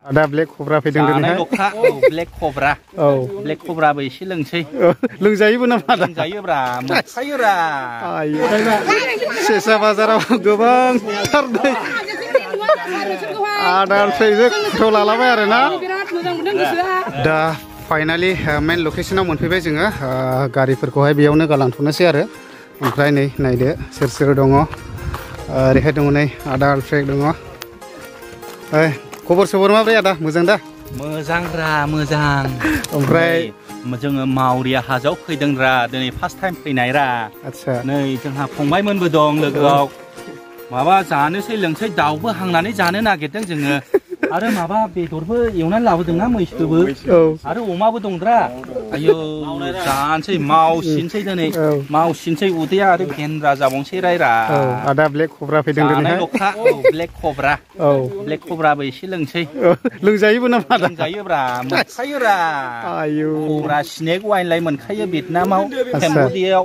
Ada black cobra fैदों दिनैहाय black cobra black cobra बो एसे लोंसै लोंजायोबो नामा लोंजायोब्रा मोनखायोब्रा आयो सेसा बाजाराव गोबांथार दै आदार फ्रायजो खौ लालाबाय आरोना दा फाइनाली मेन लकेशनाव मोनफैबाय जोङो गारिफोरखौहाय बेयावनो गालांथ'नोसै आरो ओमफ्राय नै नायदो सोर सोर दङ ओरैहाय दङ नै आदा आलफ्रेड दङ खबर सबर माब्रै आदा मोजां दा मोजांब्रा मोजां ओमफ्राय जोङो मावरिया हाजोआव फैदोंब्रा दिनै फार्स्ट टाइम फैनायरा आच्छा नै जोंहा फंबायमोनबो दं लोगोआव माबा जानोसै लोंसै दाउबो हांनानै जानो नागिरदों जोङो आरो माबा बेदरबो एवनानै लाबोदोंना मैसोबो आरो अमाबो दंद्रा आयौ जानोसै मावसिनसै दिनै मावसिनसै उदैया आरो गेन्द्रा जाबावनोसै रायरा आदा ब्लेक कब्रा फैदों दिनैहाय ब्लेक कब्रा ब्लेक कब्राबो एसे लोंसै लोंजायोबो नामा लोंजायोब्रा मोनखायोब्रा आयौ कब्रा स्नेक वाइनलाय मोनखायो भियेटनामाव केम्बोडियायाव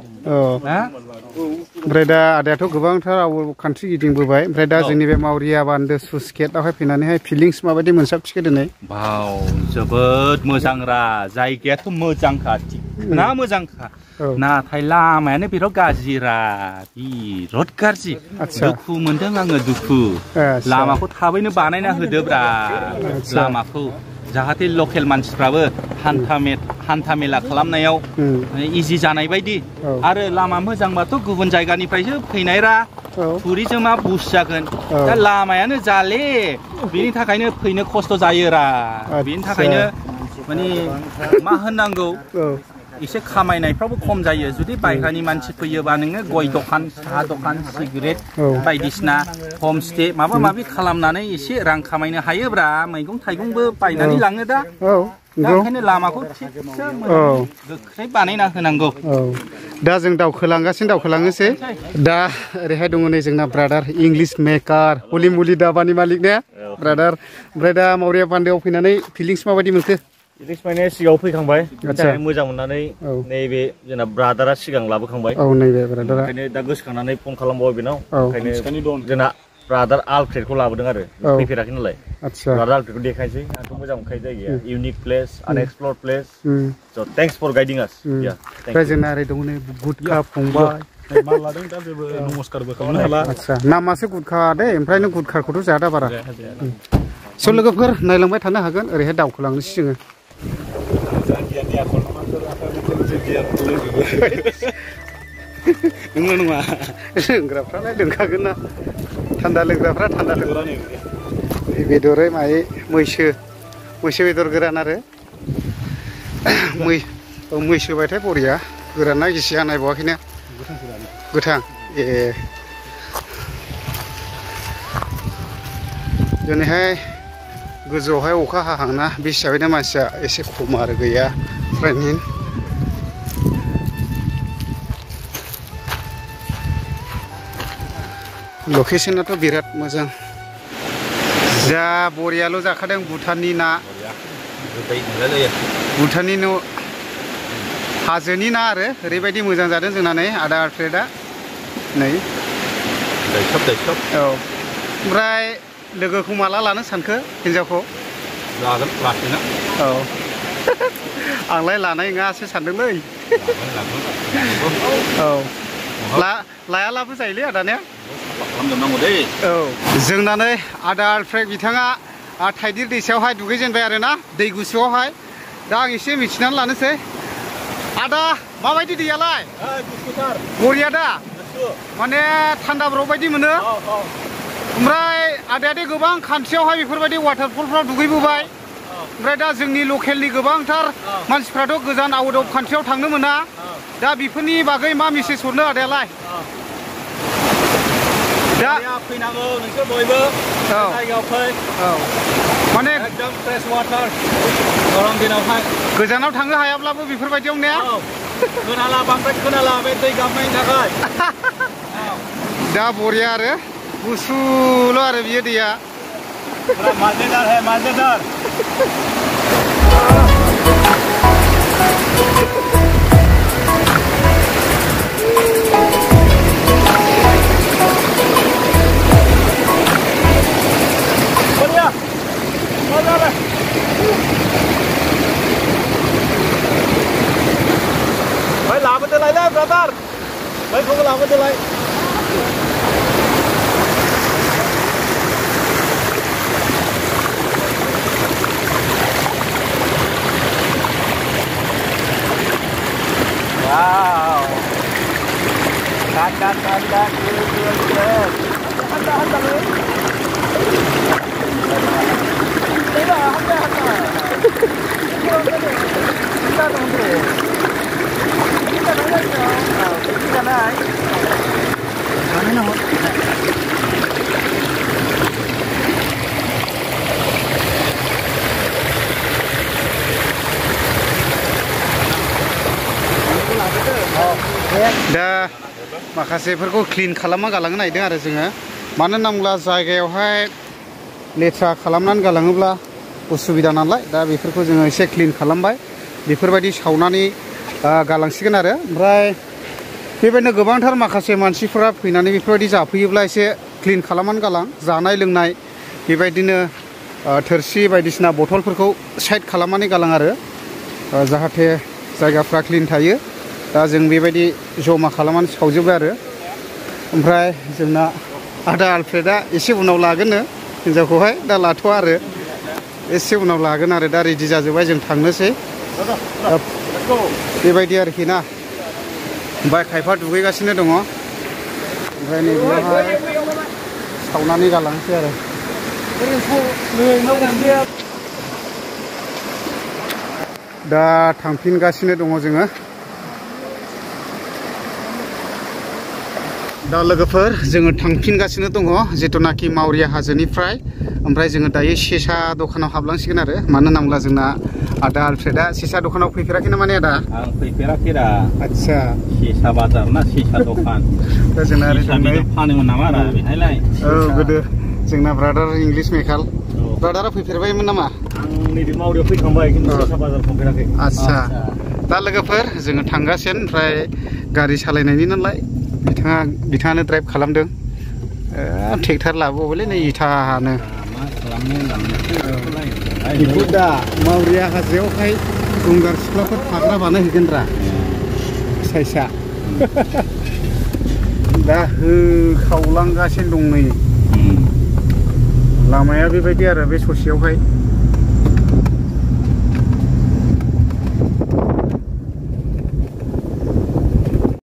ना ओमफ्राय दा आदायाथ' गोबांथार आउट कान्ट्रि गिदिंबोबाय ओमफ्राय दा जोंनि बे मावरिया बान्दो सुइस गेटआवहाय फैनानैहाय फिलिंस माबायदि मोनसाबथिखो दिनै वाव जोबोद मोजांरा जायगायाथ' मोजांखा ना मोजांखा नाथाय लामायानो बिराद गाज्रिरा बिराद गाज्रि दुखु मोनदों आङो दुखु लामाखौ थाबैनो बानायना होदोब्रा लामाखौ जाहाथे लकेल मानसिफ्राबो हान्था मेला खालामनायाव इजि जानाय बायदि आरो लामा मोजांबाथ' गुबुन जायगानिफ्रायसो फैनायरा टुरिजमा बुस जागोन दा लामायानो जाले बेनि थाखायनो फैनो खस्थ' जायोरा बेनि थाखायनो माने मा होननांगौ एसे खामायनायफ्रावबो खम जायो जुदि बायह्रानि मानसि फैयोबा नोङो गय दखान साहा दखान सिगारेट बायदिसिना हमस्टे माबा माबि खालामनानै एसे रां खामायनो हायोब्रा मैगं थाइगंबो बायनानै लाङो दा ओंखायनो लामाखौ थिगसे गोख्रै बानायना होनांगौ दा जों दावखोलांनोसै दा ओरैहाय दङ नै जोंना ब्रादार इंलिश मेकार हलि मुलि दाबानि मालिक ने ब्रादार ओमफ्राय दा मावरिया बान्दोआव फैनानै फिलिंस माबायदि मोनखो फिलिंस माने सिगाङाव फैखांबाय मोजां मोननानै नैबे जोंना ब्रादारा सिगां लाबोखांबाय नैबे ब्रादारा ओंखायनो दा गोसोखांनानै फन खालामबाय बेनाव ओंखायनो जोंना ब्रादार आलफ्रेडखौ लाबोदों आरो फैफेराखै नालाय ब्रादार आलफ्रेडखौ देखायसै आंथ' मोजां मोनखायो जायगाया इउनिक प्लेस आनएक्सप्लर्ड प्लेस स' थेंक्स फर गाइडिं आस ओमफ्राय जोंना ओरै दङ नै गुटखा फंबाय माल लादों दा जेबो नमस्कारबो खालामनो हाला आच्छा नामासो गुटखा दे ओमफ्राय नों गुटखाखौथ' जादा बारा स' लोगोफोर नायलांबाय थानो हागोन ओरैहाय दावखोलांनोसै जोङो नङा लोंग्राफ्रालाय लोंखागोन ना थान्दा लोंग्राफ्रा थान्दा लोंग्रा बेदरै मायै मैसो बेदर गोरान आरो मैसोबायथाय बरिया गोराना गिसिया नायबावाखैनो गोथां दिनैहाय गोजौआवहाय अखा हाहांना बे हिसाबैनो मानसिया एसे खम आरो गैया फ्रायनो लकेशनाथ' बिराद मोजां जा बरियाल' जाखादों भुटाननि ना भुटाननि न' हाजोनि ना आरो ओरैबायदि मोजां जादों जोंना नै आदा आलफ्रेडआ नै ओमफ्राय लोगोखौ माला लानो सानखो हिन्जावखौ लागोन लाखिना आंलाय लानाय नङासो सानदोंलै लायालाबो जायोलै आदानिया खालामजोबनांगौ दे जोंना नै आदा आलफ्रेड बिथाङा थाइदिर दैसायावहाय दुगैजेनबाय आरोना दै गुसुआवहाय दा आं एसे मिथिनानै लानोसै आदा माबायदि दैयालाय बरिया दा माने थान्दा बरफ बायदि मोनो ओमफ्राय आदाया गोबां कान्ट्रियावहाय बेफोरबायदि वाटारफलफ्राव दुगैबोबाय ओमफ्राय दा जोंनि लकेलनि गोबांथार मानसिफ्राथ' गोजान आउट अफ कान्ट्रियाव थांनो मोना दा बेफोरनि बागै मा मेसेज हरनो आदायालाय दा फैनांगौ नोंसोर बयबो जायगायाव फै माने एकदम फ्रेश वाटार गरम दिनावहाय गोजानाव थांनो हायाब्लाबो बेफोरबायदियाव ने खोनाला बांद्राय खोनाला बे दै गाबनायनि थाखाय दा बरिया आरो गुसुल' आरो बियो दैया मजेदार है मजेदार बढ़िया मजा आ रहा है बैखौबो लाबोदोलाय Wow. Kandang good. दा माखासेफोरखौ क्लिन खालामना गालांनो नागिरदों आरो जोङो मानो होनोब्ला जायगायावहाय लेथ्रा खालामनानै गालाङोब्ला उसुबिदा नालाय दा बेफोरखौ जोङो एसे क्लिन खालामबाय बेफोरबायदि सावनानै गालांसिगोन आरो ओमफ्राय बेबायदिनो गोबांथार माखासे मानसिफोरा फैनानै बेफोरबायदि जाफैयोब्ला एसे क्लिन खालामनानै गालां जानाय लोंनाय बेबायदिनो थोरसि बायदिसिना बथलफोरखौ साइड खालामनानै गालां आरो जाहाथे जायगाफ्रा क्लिन थायो दा जों बेबायदि जमा खालामनानै सावजोबबाय आरो ओमफ्राय जोंना आदा आलफ्रेदा एसे उनाव लागोननो हिनजावखौहाय दा लाथ'वा आरो एसे उनाव लागोन आरो दा रेडि जाजोब्बाय जों थांनोसै बेबायदि आरोखि ना ओमफ्राय खायफा दुगैगासिनो दङ ओमफ्राय नैबेयावहाय सावनानै गालांसै आरो दा थांफिनगासिनो दङ जोङो दा लोगोफोर जोङो थांफिनगासिनो दङ जितुनाखि मावरिया हाजोनिफ्राय ओमफ्राय जोङो दायो सेसा दखानाव हाबलांसिगोन आरो मानो होनोब्ला जोंना आदा आलफ्रेदा सेसा दखानाव फैफेराखै नामा ने आदा आं फैफेराखैरा आदसा सेसा बाजार ना सेसा दखान दा जोंना ओरै थांनाय फानोमोन नामा आदा बेहायलाय औ गोदो जोंना ब्रादार इंलिश मेकाल ब्रादारा फैफेरबायमोन नामा आं नैबे मावरियाव फैखांबाय खिन्थु सेसा बाजार थांफेराखै आदसा दा लोगोफोर जोङो थांगासिनो ओमफ्राय गारि सालायनायनि नालाय बिथाङानो ड्राइभ खालामदों ट्रेक्टर लाबोबायलै नै इथानो बेखौ दा मावरिया हाजोआवहाय गंगार सिख्लाफोर थाग्रा बानायहैगोनरा साइसा दा होखावलांगासिनो दं नै लामाया बेबायदि आरो बे ससेयावहाय